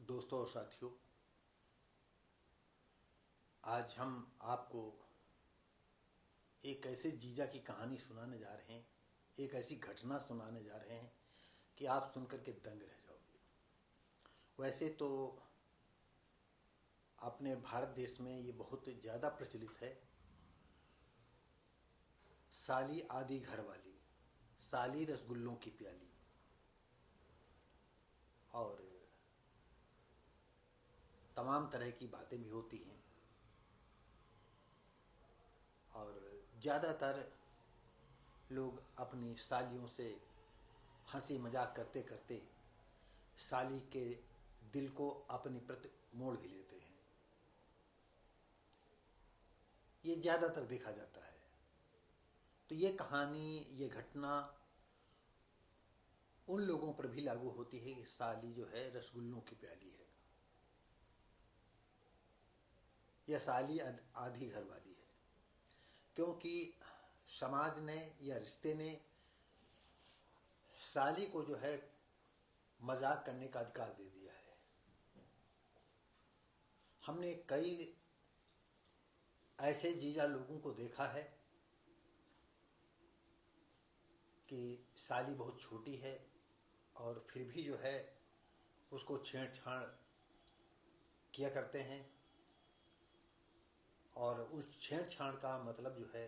दोस्तों और साथियों, आज हम आपको एक ऐसे जीजा की कहानी सुनाने जा रहे हैं, एक ऐसी घटना सुनाने जा रहे हैं कि आप सुनकर के दंग रह जाओगे। वैसे तो अपने भारत देश में ये बहुत ज़्यादा प्रचलित है, साली आधी घर वाली, साली रसगुल्लों की प्याली। और तमाम तरह की बातें भी होती हैं और ज़्यादातर लोग अपनी सालियों से हंसी मजाक करते करते साली के दिल को अपनी प्रति मोड़ भी लेते हैं। ये ज़्यादातर देखा जाता है। तो ये कहानी, ये घटना उन लोगों पर भी लागू होती है कि साली जो है रसगुल्लों की प्याली है, या साली आधी घर वाली है, क्योंकि समाज ने या रिश्ते ने साली को जो है मजाक करने का अधिकार दे दिया है। हमने कई ऐसे जीजा लोगों को देखा है कि साली बहुत छोटी है और फिर भी जो है उसको छेड़छाड़ किया करते हैं, और उस छेड़छाड़ का मतलब जो है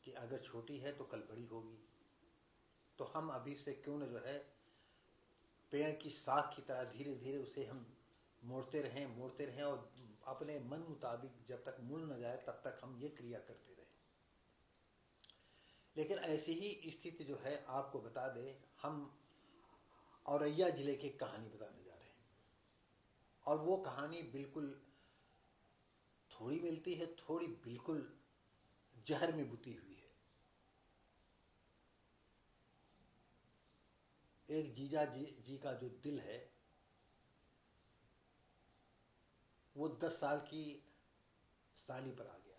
कि अगर छोटी है तो कल बड़ी होगी, तो हम अभी से क्यों न जो है पेड़ की शाख की तरह धीरे धीरे उसे हम मोड़ते रहें और अपने मन मुताबिक जब तक मुड़ न जाए तब तक हम ये क्रिया करते रहें। लेकिन ऐसी ही स्थिति जो है आपको बता दें, हम औरैया जिले की कहानी बताने जा रहे हैं, और वो कहानी बिल्कुल थोड़ी मिलती है, थोड़ी बिल्कुल जहर में बुती हुई है। एक जीजा जी का जो दिल है वो 10 साल की साली पर आ गया।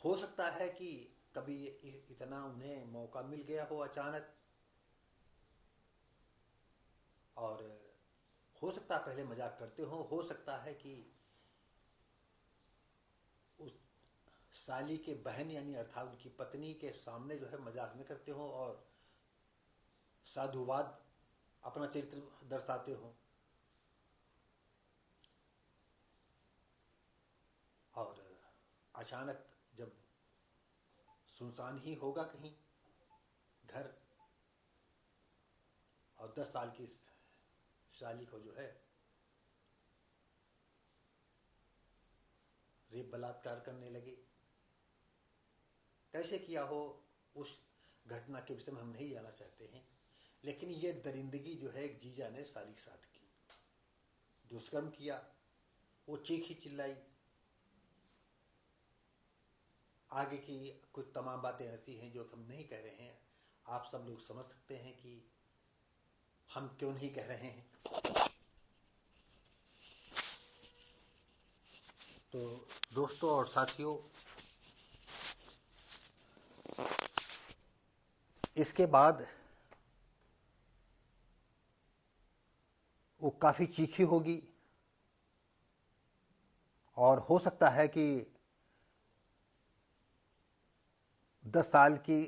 हो सकता है कि कभी इतना उन्हें मौका मिल गया हो अचानक, और हो सकता है पहले मजाक करते हो सकता है कि उस साली के बहन यानी अर्थात उनकी पत्नी के सामने जो है मजाक में करते हो और साधुवाद अपना चरित्र दर्शाते हो, और अचानक जब सुनसान ही होगा कहीं घर, और 10 साल की साली को जो है रेप बलात्कार करने लगे। कैसे किया हो उस घटना के विषय में हम नहीं जाना चाहते हैं, लेकिन ये दरिंदगी जो है एक जीजा ने साली के साथ की, दुष्कर्म किया। वो चीखी चिल्लाई। आगे की कुछ तमाम बातें ऐसी हैं जो हम नहीं कह रहे हैं, आप सब लोग समझ सकते हैं कि हम क्यों नहीं कह रहे हैं। तो दोस्तों और साथियों, इसके बाद वो काफ़ी चीखी होगी, और हो सकता है कि 10 साल की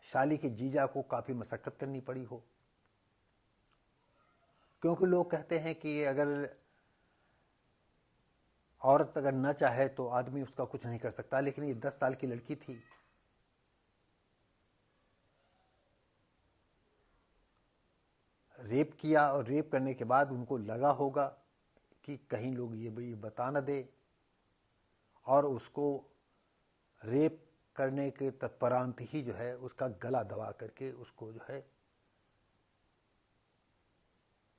साली के जीजा को काफ़ी मशक्क़त करनी पड़ी हो, क्योंकि लोग कहते हैं कि अगर औरत अगर न चाहे तो आदमी उसका कुछ नहीं कर सकता, लेकिन ये 10 साल की लड़की थी। रेप किया, और रेप करने के बाद उनको लगा होगा कि कहीं लोग ये बता न दे, और उसको रेप करने के तत्परांत ही जो है उसका गला दबा करके उसको जो है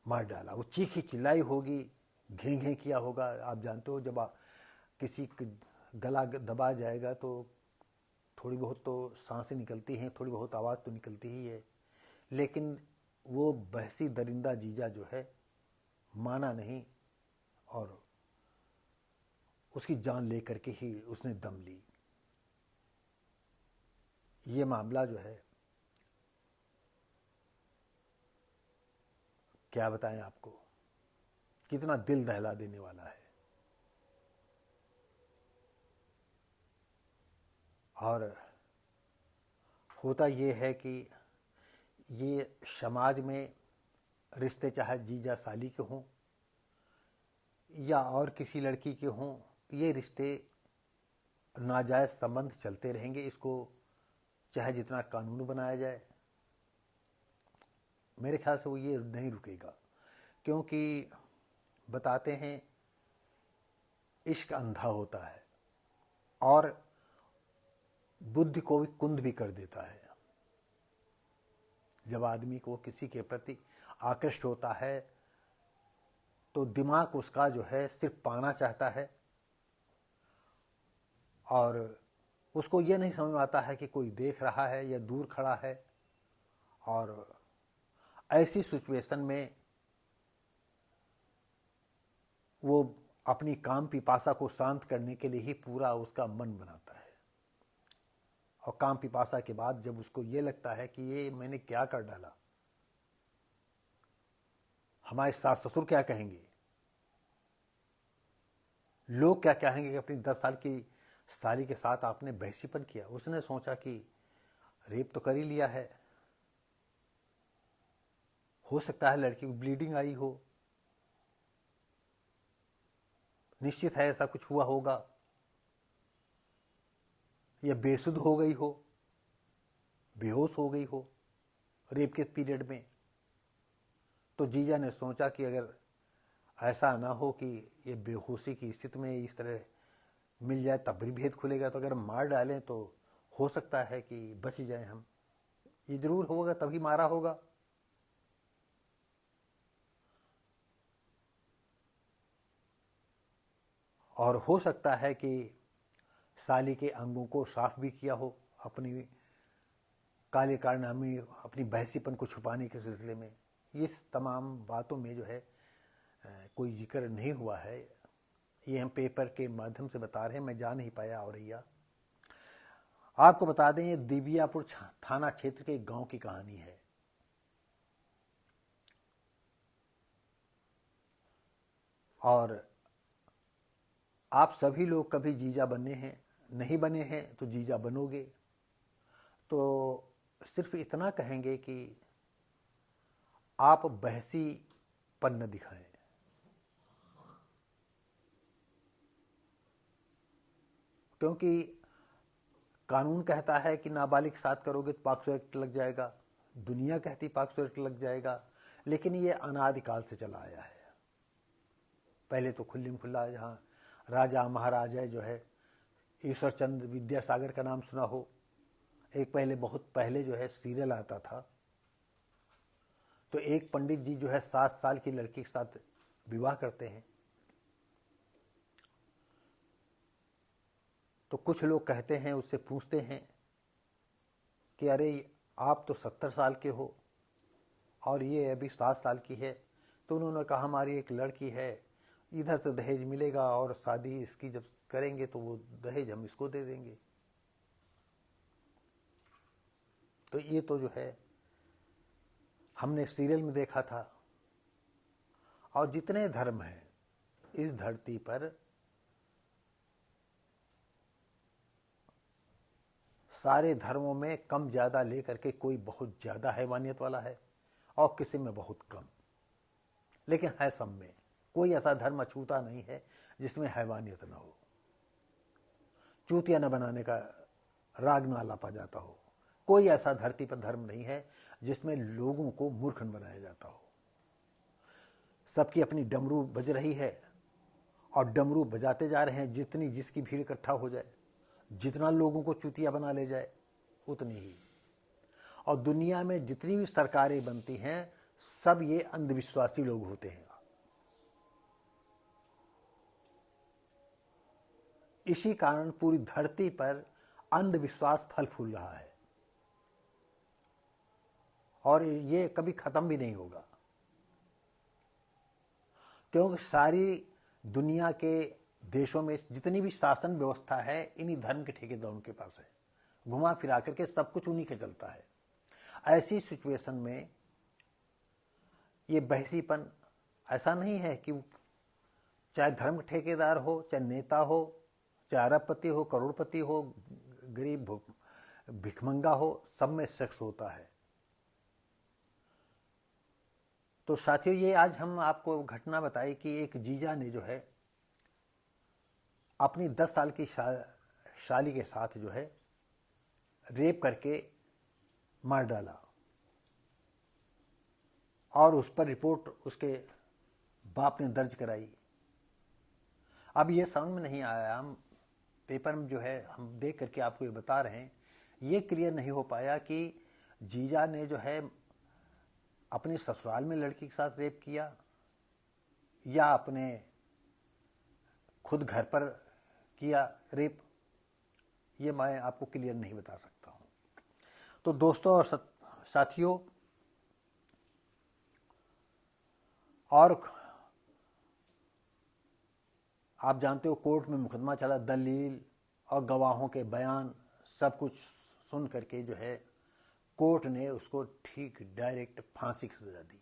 मार डाला। वो चीखी चिल्लाई होगी, घें घें किया होगा। आप जानते हो जब किसी गला दबा जाएगा तो थोड़ी बहुत तो सांसें निकलती हैं, थोड़ी बहुत आवाज़ तो निकलती ही है, लेकिन वो बहसी दरिंदा जीजा जो है माना नहीं, और उसकी जान लेकर के ही उसने दम ली। ये मामला जो है क्या बताएं आपको, कितना दिल दहला देने वाला है। और होता ये है कि ये समाज में रिश्ते चाहे जीजा साली के हों या और किसी लड़की के हों, ये रिश्ते नाजायज़ संबंध चलते रहेंगे। इसको चाहे जितना कानून बनाया जाए, मेरे ख्याल से वो ये नहीं रुकेगा। क्योंकि बताते हैं इश्क अंधा होता है और बुद्धि को भी कुंद भी कर देता है। जब आदमी को किसी के प्रति आकृष्ट होता है तो दिमाग उसका जो है सिर्फ पाना चाहता है और उसको ये नहीं समझ में आता है कि कोई देख रहा है या दूर खड़ा है। और ऐसी सिचुएशन में वो अपनी काम पिपासा को शांत करने के लिए ही पूरा उसका मन बनाता है। और काम पिपासा के बाद जब उसको ये लगता है कि ये मैंने क्या कर डाला, हमारे सास ससुर क्या कहेंगे, लोग क्या कहेंगे कि अपनी 10 साल की साली के साथ आपने बहसीपन किया। उसने सोचा कि रेप तो कर ही लिया है, हो सकता है लड़की को ब्लीडिंग आई हो, निश्चित है ऐसा कुछ हुआ होगा, या बेसुध हो गई हो, बेहोश हो गई हो रेप के पीरियड में। तो जीजा ने सोचा कि अगर ऐसा ना हो कि ये बेहोशी की स्थिति में इस तरह मिल जाए तब भी भेद खुलेगा, तो अगर मार डालें तो हो सकता है कि बच जाए हम। ये जरूर होगा तभी मारा होगा। और हो सकता है कि साली के अंगों को साफ भी किया हो अपनी काले कारनामे, अपनी बहसीपन को छुपाने के सिलसिले में। इस तमाम बातों में जो है कोई जिक्र नहीं हुआ है। ये हम पेपर के माध्यम से बता रहे हैं, मैं जा नहीं पाया। और यह आपको बता दें, ये दिबियापुर थाना क्षेत्र के गांव की कहानी है। और आप सभी लोग कभी जीजा बने हैं, नहीं बने हैं तो जीजा बनोगे तो सिर्फ इतना कहेंगे कि आप बहसीपन न दिखाएं। क्योंकि कानून कहता है कि नाबालिग के साथ करोगे तो पॉक्सो एक्ट लग जाएगा, दुनिया कहती पॉक्सो एक्ट लग जाएगा, लेकिन ये अनादिकाल से चला आया है। पहले तो खुल्लम खुल्ला, जहाँ राजा महाराजा जो है ईश्वर चंद्र विद्यासागर का नाम सुना हो, एक पहले बहुत पहले जो है सीरियल आता था, तो एक पंडित जी जो है 7 साल की लड़की के साथ विवाह करते हैं। तो कुछ लोग कहते हैं, उससे पूछते हैं कि अरे आप तो 70 साल के हो और ये अभी 7 साल की है। तो उन्होंने कहा हमारी एक लड़की है, इधर से दहेज मिलेगा और शादी इसकी जब करेंगे तो वो दहेज हम इसको दे देंगे। तो ये तो जो है हमने सीरियल में देखा था। और जितने धर्म हैं इस धरती पर, सारे धर्मों में कम ज़्यादा लेकर के कोई बहुत ज़्यादा हैवानियत वाला है और किसी में बहुत कम, लेकिन है सब में। कोई ऐसा धर्म अछूता नहीं है जिसमें हैवानियत ना हो, चूतिया न बनाने का राग ना लापा जाता हो। कोई ऐसा धरती पर धर्म नहीं है जिसमें लोगों को मूर्ख बनाया जाता हो। सबकी अपनी डमरू बज रही है और डमरू बजाते जा रहे हैं। जितनी जिसकी भीड़ इकट्ठा हो जाए, जितना लोगों को चूतिया बना ले जाए, उतनी ही। और दुनिया में जितनी भी सरकारें बनती हैं सब ये अंधविश्वासी लोग होते हैं। इसी कारण पूरी धरती पर अंधविश्वास फल फूल रहा है और ये कभी खत्म भी नहीं होगा। क्योंकि सारी दुनिया के देशों में जितनी भी शासन व्यवस्था है इन्हीं धर्म के ठेकेदारों के पास है। घुमा फिरा करके सब कुछ उन्हीं के चलता है। ऐसी सिचुएशन में ये बहसीपन ऐसा नहीं है कि चाहे धर्म ठेकेदार हो, चाहे नेता हो, चाहे अरबपति हो, करोड़पति हो, गरीब भिखमंगा हो, सब में सेक्स होता है। तो साथियों, ये आज हम आपको घटना बताई कि एक जीजा ने जो है अपनी 10 साल की शाली के साथ जो है रेप करके मार डाला और उस पर रिपोर्ट उसके बाप ने दर्ज कराई। अब ये समझ में नहीं आया, हम पेपर में जो है हम देख करके आपको ये बता रहे हैं, ये क्लियर नहीं हो पाया कि जीजा ने जो है अपने ससुराल में लड़की के साथ रेप किया या अपने खुद घर पर किया रेप, ये मैं आपको क्लियर नहीं बता सकता हूँ। तो दोस्तों और साथियों, और आप जानते हो कोर्ट में मुकदमा चला, दलील और गवाहों के बयान सब कुछ सुन करके जो है कोर्ट ने उसको ठीक डायरेक्ट फांसी की सज़ा दी।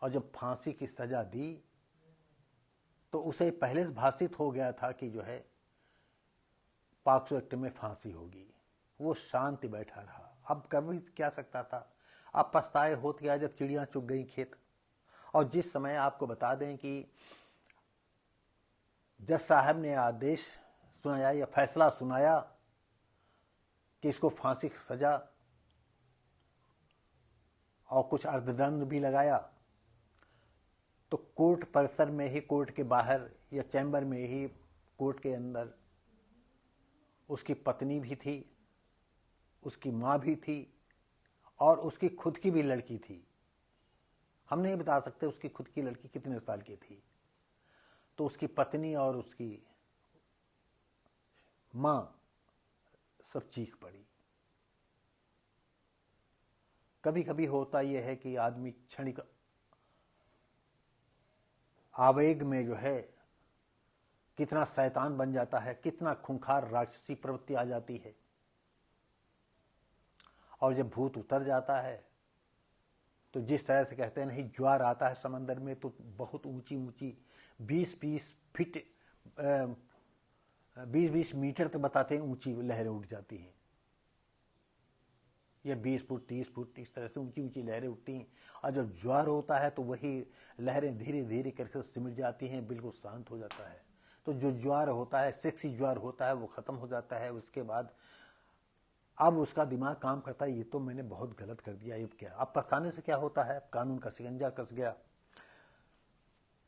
और जब फांसी की सज़ा दी तो उसे पहले से भाषित हो गया था कि जो है पॉक्सो एक्ट में फांसी होगी। वो शांति बैठा रहा। अब कभी क्या सकता था, अब पछताए होत गया जब चिड़ियाँ चुग गई खेत। और जिस समय आपको बता दें कि जज साहब ने आदेश सुनाया या फैसला सुनाया कि इसको फांसी की सज़ा और कुछ अर्थदंड भी लगाया, तो कोर्ट परिसर में ही, कोर्ट के बाहर या चैम्बर में ही, कोर्ट के अंदर उसकी पत्नी भी थी, उसकी माँ भी थी और उसकी खुद की भी लड़की थी। हम नहीं बता सकते उसकी खुद की लड़की कितने साल की थी। तो उसकी पत्नी और उसकी माँ सब चीख पड़ी। कभी कभी होता यह है कि आदमी क्षणिक आवेग में जो है कितना शैतान बन जाता है, कितना खूंखार राक्षसी प्रवृत्ति आ जाती है। और जब भूत उतर जाता है तो जिस तरह से कहते हैं नहीं, ज्वार आता है समंदर में, तो बहुत ऊंची ऊंची 20-20 फीट 20-20 मीटर तक बताते हैं ऊंची लहरें उठ जाती हैं, या 20 फुट 30 फुट इस तरह से ऊंची ऊंची लहरें उठती हैं। और जब ज्वार होता है तो वही लहरें धीरे धीरे करके सिमट जाती हैं, बिल्कुल शांत हो जाता है। तो जो ज्वार होता है, सेक्सी ज्वार होता है, वो ख़त्म हो जाता है। उसके बाद अब उसका दिमाग काम करता है, ये तो मैंने बहुत गलत कर दिया, ये क्या। अब पछताने से क्या होता है, कानून का शिकंजा कस गया।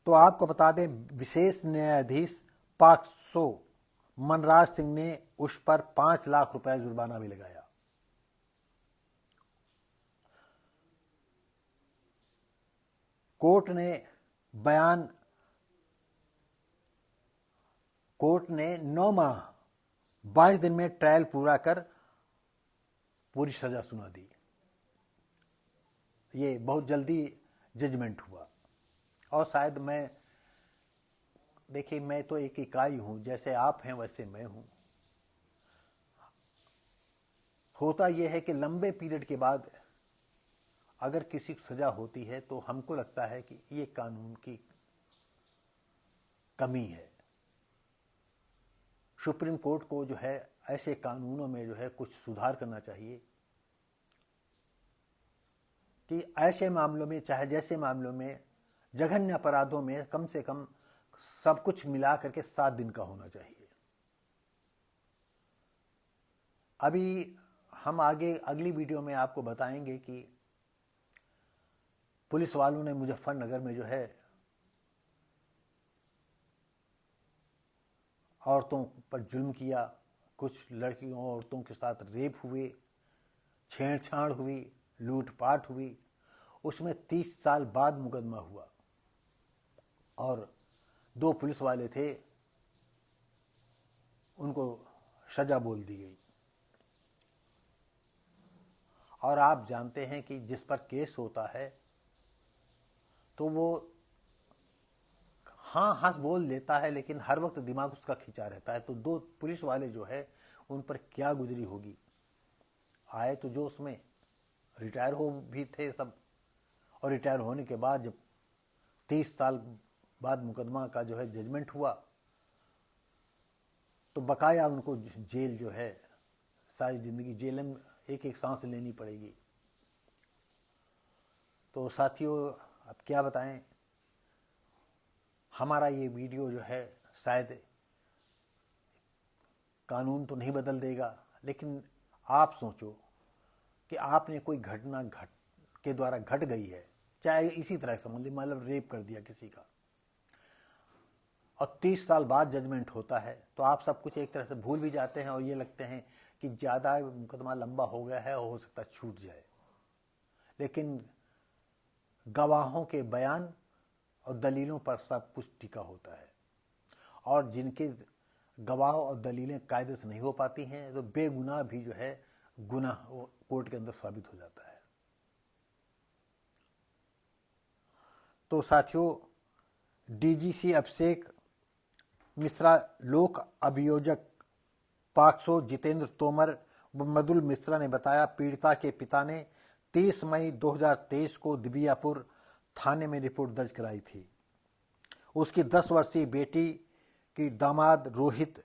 तो आपको बता दें, विशेष न्यायाधीश पॉक्सो मनराज सिंह ने उस पर 5 लाख रुपए जुर्माना भी लगाया। कोर्ट ने 9 माह 22 दिन में ट्रायल पूरा कर पूरी सजा सुना दी। ये बहुत जल्दी जजमेंट हुआ। और शायद देखिए, मैं तो एक इकाई हूं, जैसे आप हैं वैसे मैं हूं। होता यह है कि लंबे पीरियड के बाद अगर किसी को सजा होती है तो हमको लगता है कि ये कानून की कमी है। सुप्रीम कोर्ट को जो है ऐसे कानूनों में जो है कुछ सुधार करना चाहिए कि ऐसे मामलों में, चाहे जैसे मामलों में, जघन्य अपराधों में कम से कम सब कुछ मिला करके 7 दिन का होना चाहिए। अभी हम आगे अगली वीडियो में आपको बताएंगे कि पुलिस वालों ने मुजफ्फरनगर में जो है औरतों पर जुल्म किया, कुछ लड़कियों औरतों के साथ रेप हुए, छेड़छाड़ हुई, लूटपाट हुई। उसमें 30 साल बाद मुकदमा हुआ और 2 पुलिस वाले थे, उनको सजा बोल दी गई। और आप जानते हैं कि जिस पर केस होता है तो वो हाँ हंस बोल देता है, लेकिन हर वक्त दिमाग उसका खिंचा रहता है। तो 2 पुलिस वाले जो है उन पर क्या गुजरी होगी। आए तो जो उसमें रिटायर हो भी थे सब, और रिटायर होने के बाद जब 30 साल बाद मुकदमा का जो है जजमेंट हुआ तो बकाया उनको जेल जो है, सारी ज़िंदगी जेल में एक एक सांस लेनी पड़ेगी। तो साथियों अब क्या बताएं, हमारा ये वीडियो जो है शायद कानून तो नहीं बदल देगा, लेकिन आप सोचो कि आपने कोई घटना के द्वारा घट गई है, चाहे इसी तरह समझ लीजिए मतलब रेप कर दिया किसी का, और 30 साल बाद जजमेंट होता है तो आप सब कुछ एक तरह से भूल भी जाते हैं और ये लगते हैं कि ज़्यादा मुकदमा लंबा हो गया है और हो सकता छूट जाए। लेकिन गवाहों के बयान और दलीलों पर सब कुछ टिका होता है, और जिनके गवाह और दलीलें कायदे से नहीं हो पाती हैं तो बेगुनाह भी जो है गुनाह कोर्ट के अंदर साबित हो जाता है। तो साथियों, डीजीसी अभिषेक मिश्रा, लोक अभियोजक पाक्सो जितेंद्र तोमर व मृदुल मिश्रा ने बताया, पीड़िता के पिता ने 30 मई 2023 को दिबियापुर थाने में रिपोर्ट दर्ज कराई थी। उसकी 10 वर्षीय बेटी की दामाद रोहित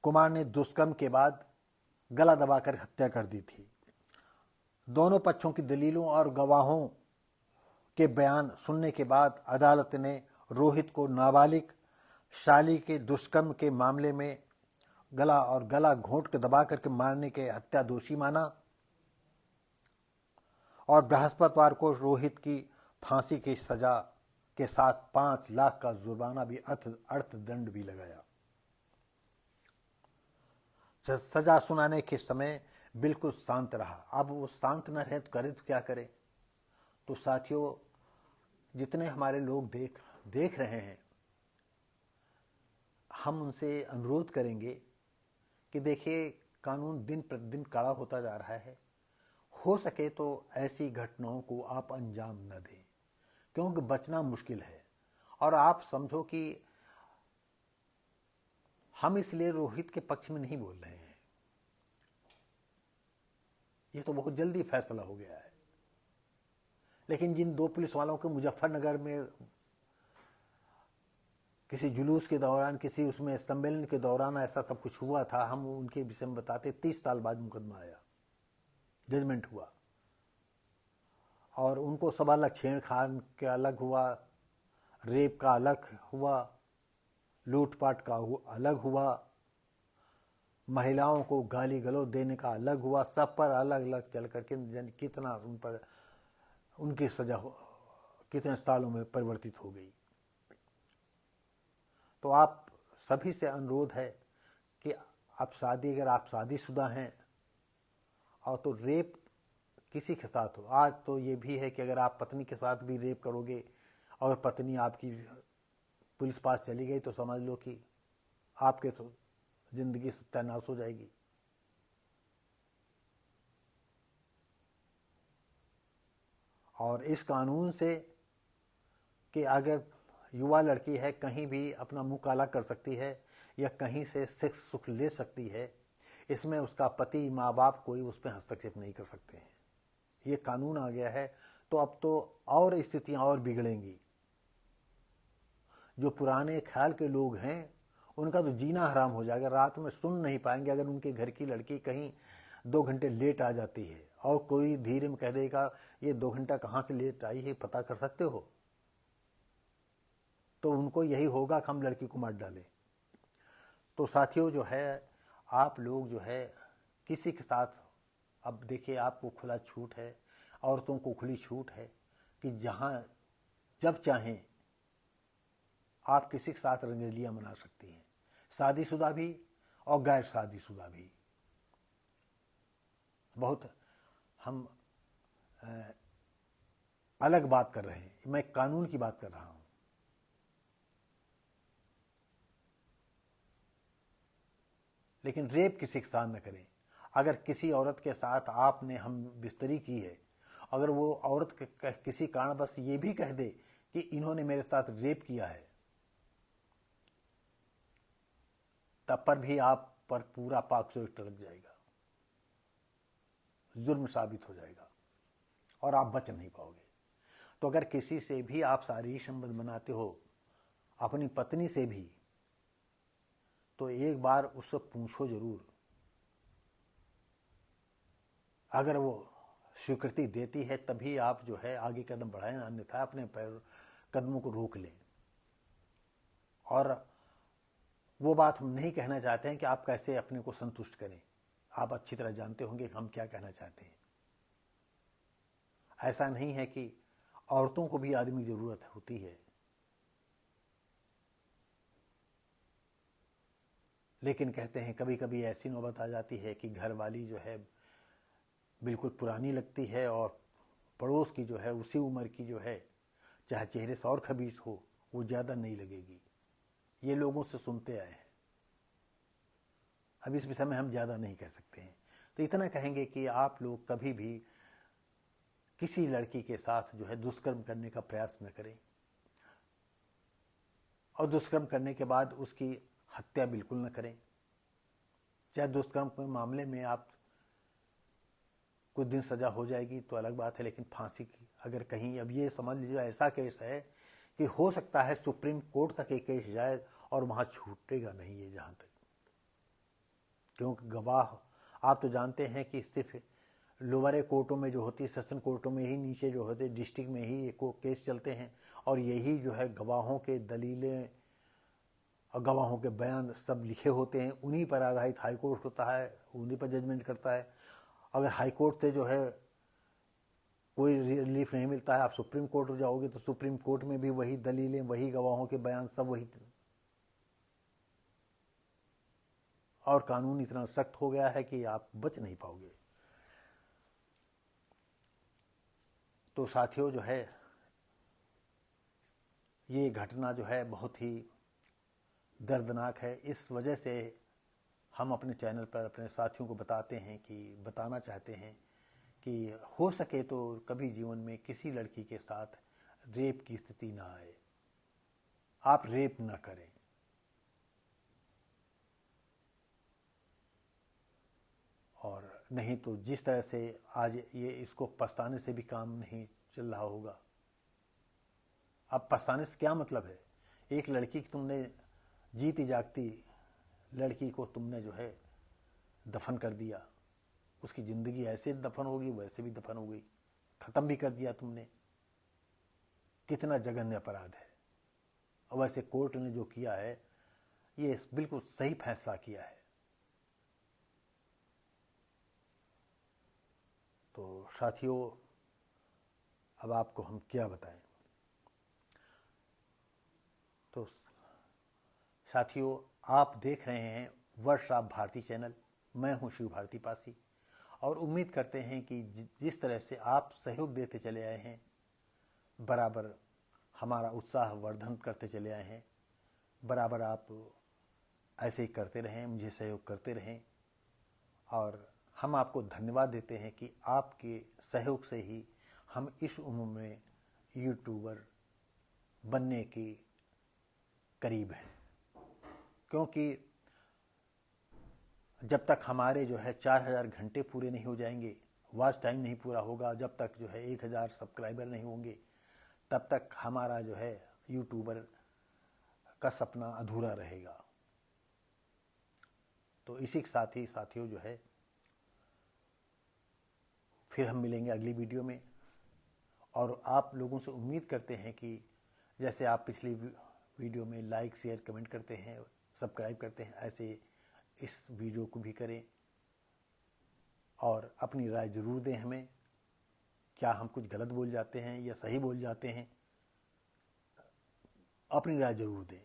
कुमार ने दुष्कर्म के बाद गला दबाकर हत्या कर दी थी। दोनों पक्षों की दलीलों और गवाहों के बयान सुनने के बाद अदालत ने रोहित को नाबालिग शाली के दुष्कर्म के मामले में गला घोंट के दबा करके मारने के हत्या दोषी माना और बृहस्पतिवार को रोहित की फांसी की सजा के साथ 5 लाख का जुर्माना भी अर्थदंड भी लगाया। सजा सुनाने के समय बिल्कुल शांत रहा। अब वो शांत न रहे तो करे तो क्या करे। तो साथियों, जितने हमारे लोग देख रहे हैं, हम उनसे अनुरोध करेंगे कि देखिए, कानून दिन प्रतिदिन कड़ा होता जा रहा है। हो सके तो ऐसी घटनाओं को आप अंजाम न दें, क्योंकि बचना मुश्किल है। और आप समझो कि हम इसलिए रोहित के पक्ष में नहीं बोल रहे हैं, ये तो बहुत जल्दी फैसला हो गया है। लेकिन जिन 2 पुलिस वालों के मुजफ्फरनगर में किसी जुलूस के दौरान, किसी उसमें सम्मेलन के दौरान ऐसा सब कुछ हुआ था, हम उनके विषय में बताते। 30 साल बाद मुकदमा आया, जजमेंट हुआ, और उनको सब अलग, छेड़खान के अलग हुआ, रेप का अलग हुआ, लूटपाट का अलग हुआ, महिलाओं को गाली गलौज देने का अलग हुआ। सब पर अलग अलग चल करके कितना उन पर उनकी सजा कितने सालों में परिवर्तित हो गई। तो आप सभी से अनुरोध है कि अगर आप शादीशुदा हैं और तो रेप किसी के साथ हो, आज तो ये भी है कि अगर आप पत्नी के साथ भी रेप करोगे और पत्नी आपकी पुलिस पास चली गई तो समझ लो कि आपके तो जिंदगी सत्यानाश हो जाएगी। और इस कानून से कि अगर युवा लड़की है, कहीं भी अपना मुंह काला कर सकती है या कहीं से सेक्स सुख ले सकती है, इसमें उसका पति, माँ बाप कोई उस पर हस्तक्षेप नहीं कर सकते हैं। ये कानून आ गया है तो अब तो और स्थितियां और बिगड़ेंगी। जो पुराने ख्याल के लोग हैं उनका तो जीना हराम हो जाएगा, रात में सुन नहीं पाएंगे। अगर उनके घर की लड़की कहीं 2 घंटे लेट आ जाती है और कोई धीरे में कह देगा ये 2 घंटा कहाँ से लेट आई है, पता कर सकते हो, तो उनको यही होगा कि हम लड़की को मार डालें। तो साथियों, जो है आप लोग जो है किसी के साथ, अब देखिए आपको खुला छूट है, औरतों को खुली छूट है कि जहाँ जब चाहें आप किसी के साथ रंगरेलियाँ मना सकती हैं, शादीशुदा भी और गैर शादीशुदा भी। बहुत हम अलग बात कर रहे हैं, मैं कानून की बात कर रहा हूँ। लेकिन रेप किसी के साथ न करें। अगर किसी औरत के साथ आपने हम बिस्तरी की है, अगर वो औरत किसी कारणवश ये भी कह दे कि इन्होंने मेरे साथ रेप किया है, तब पर भी आप पर पूरा पॉक्सो एक्ट लग जाएगा, जुर्म साबित हो जाएगा और आप बच नहीं पाओगे। तो अगर किसी से भी आप शारीरिक संबंध बनाते हो, अपनी पत्नी से भी, तो एक बार उससे पूछो जरूर। अगर वो स्वीकृति देती है तभी आप जो है आगे कदम बढ़ाएं, अन्यथा अपने पैर कदमों को रोक लें। और वो बात हम नहीं कहना चाहते हैं कि आप कैसे अपने को संतुष्ट करें। आप अच्छी तरह जानते होंगे कि हम क्या कहना चाहते हैं। ऐसा नहीं है कि औरतों को भी आदमी की जरूरत होती है, लेकिन कहते हैं कभी कभी ऐसी नौबत आ जाती है कि घर वाली जो है बिल्कुल पुरानी लगती है और पड़ोस की जो है उसी उम्र की जो है, चाहे चेहरे से और खबीस हो, वो ज़्यादा नहीं लगेगी। ये लोगों से सुनते आए हैं। अब इस विषय में हम ज़्यादा नहीं कह सकते हैं, तो इतना कहेंगे कि आप लोग कभी भी किसी लड़की के साथ जो है दुष्कर्म करने का प्रयास न करें, और दुष्कर्म करने के बाद उसकी हत्या बिल्कुल न करें। चाहे दुष्कर्म के मामले में आप कुछ दिन सजा हो जाएगी तो अलग बात है, लेकिन फांसी की अगर कहीं, अब ये समझ लीजिए ऐसा केस है कि हो सकता है सुप्रीम कोर्ट तक ये केस जाए और वहाँ छूटेगा नहीं है जहाँ तक, क्योंकि गवाह आप तो जानते हैं कि सिर्फ लोअर कोर्टों में जो होती है, सेशन कोर्टों में ही नीचे जो होते डिस्ट्रिक्ट में ही को केस चलते हैं, और यही जो है गवाहों के दलीलें और गवाहों के बयान सब लिखे होते हैं, उन्हीं पर आधारित हाई कोर्ट होता है, उन्हीं पर जजमेंट करता है। अगर हाई कोर्ट से जो है कोई रिलीफ नहीं मिलता है, आप सुप्रीम कोर्ट जाओगे तो सुप्रीम कोर्ट में भी वही दलीलें, वही गवाहों के बयान, सब वही। और कानून इतना सख्त हो गया है कि आप बच नहीं पाओगे। तो साथियों जो है ये घटना जो है बहुत ही दर्दनाक है। इस वजह से हम अपने चैनल पर अपने साथियों को बताना चाहते हैं कि हो सके तो कभी जीवन में किसी लड़की के साथ रेप की स्थिति ना आए। आप रेप ना करें। और नहीं तो जिस तरह से आज ये इसको पछताने से भी काम नहीं चल रहा होगा। अब पछताने से क्या मतलब है? एक लड़की की तुमने जीती जागती लड़की को तुमने जो है दफन कर दिया, उसकी ज़िंदगी ऐसे दफन होगी वैसे भी दफन हो गई, ख़त्म भी कर दिया तुमने। कितना जघन्य अपराध है। और वैसे कोर्ट ने जो किया है ये बिल्कुल सही फैसला किया है। तो साथियों अब आपको हम क्या बताएं। तो साथियों आप देख रहे हैं वर्ष ऑफ भारती चैनल। मैं हूं शिव भारती पासी, और उम्मीद करते हैं कि जिस तरह से आप सहयोग देते चले आए हैं, बराबर हमारा उत्साह वर्धन करते चले आए हैं, बराबर आप ऐसे ही करते रहें, मुझे सहयोग करते रहें। और हम आपको धन्यवाद देते हैं कि आपके सहयोग से ही हम इस उम्र में यूट्यूबर बनने के करीब हैं। क्योंकि जब तक हमारे जो है 4000 घंटे पूरे नहीं हो जाएंगे, वॉच टाइम नहीं पूरा होगा, जब तक जो है 1000 सब्सक्राइबर नहीं होंगे, तब तक हमारा जो है यूट्यूबर का सपना अधूरा रहेगा। तो इसी के साथ ही साथियों जो है फिर हम मिलेंगे अगली वीडियो में। और आप लोगों से उम्मीद करते हैं कि जैसे आप पिछली वीडियो में लाइक शेयर कमेंट करते हैं, सब्सक्राइब करते हैं, ऐसे इस वीडियो को भी करें और अपनी राय ज़रूर दें हमें। क्या हम कुछ गलत बोल जाते हैं या सही बोल जाते हैं, अपनी राय ज़रूर दें।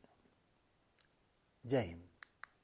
जय हिंद।